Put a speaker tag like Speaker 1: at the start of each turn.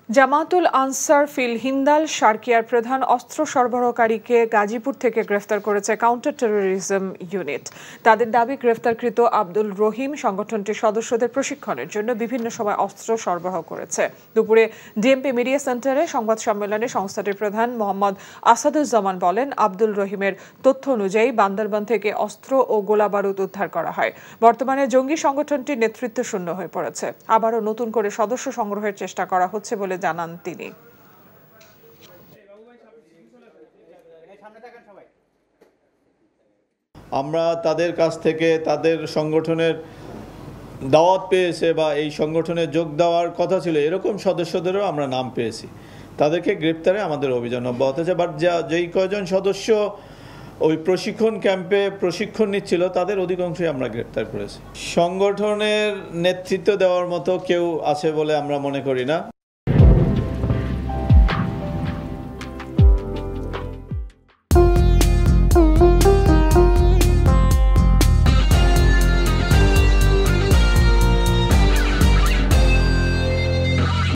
Speaker 1: জামাতুল answer feel Hindal সার্কিয়ার প্রধান অস্ত্র সরবরাহকারীকে গাজীপুর থেকে গ্রেফতার করেছে কাউন্টার টেরোরিজম ইউনিট। তাদের দাবি, গ্রেফতারকৃত আব্দুল রহিম সংগঠনটির সদস্যদের প্রশিক্ষণের জন্য বিভিন্ন সময় অস্ত্র সরবরাহ করেছে। দুপুরে ডিএমপি মিডিয়া সেন্টারে সংবাদ সম্মেলনে সংস্থাটির প্রধান মোহাম্মদ আসাদুজ্জামান বলেন, আব্দুল রহিমের তথ্য অনুযায়ী বান্দরবান থেকে অস্ত্র ও গোলাবারুদ উদ্ধার করা হয়। বর্তমানে জঙ্গি সংগঠনটি নেতৃত্ব শূন্য হয়ে পড়েছে। আবারও নতুন করে সদস্য সংগ্রহের চেষ্টা করা হচ্ছে বলে জানান তিনি।
Speaker 2: আমরা তাদের কাছ থেকে তাদের সংগঠনের দাওয়াত পেয়েছে বা এই সংগঠনে যোগ দেওয়ার কথা ছিল এরকম সদস্যদেরও আমরা নাম পেয়েছি। তাদেরকে গ্রেপ্তারে আমাদের অভিযান অব্যাহত আছে। বাট যেই কয়জন সদস্য ওই প্রশিক্ষণ ক্যাম্পে প্রশিক্ষণ নিচ্ছিল তাদের অধিকাংশই আমরা গ্রেপ্তার করেছি। সংগঠনের নেতৃত্ব দেওয়ার মতো কেউ আছে বলে আমরা মনে করি না।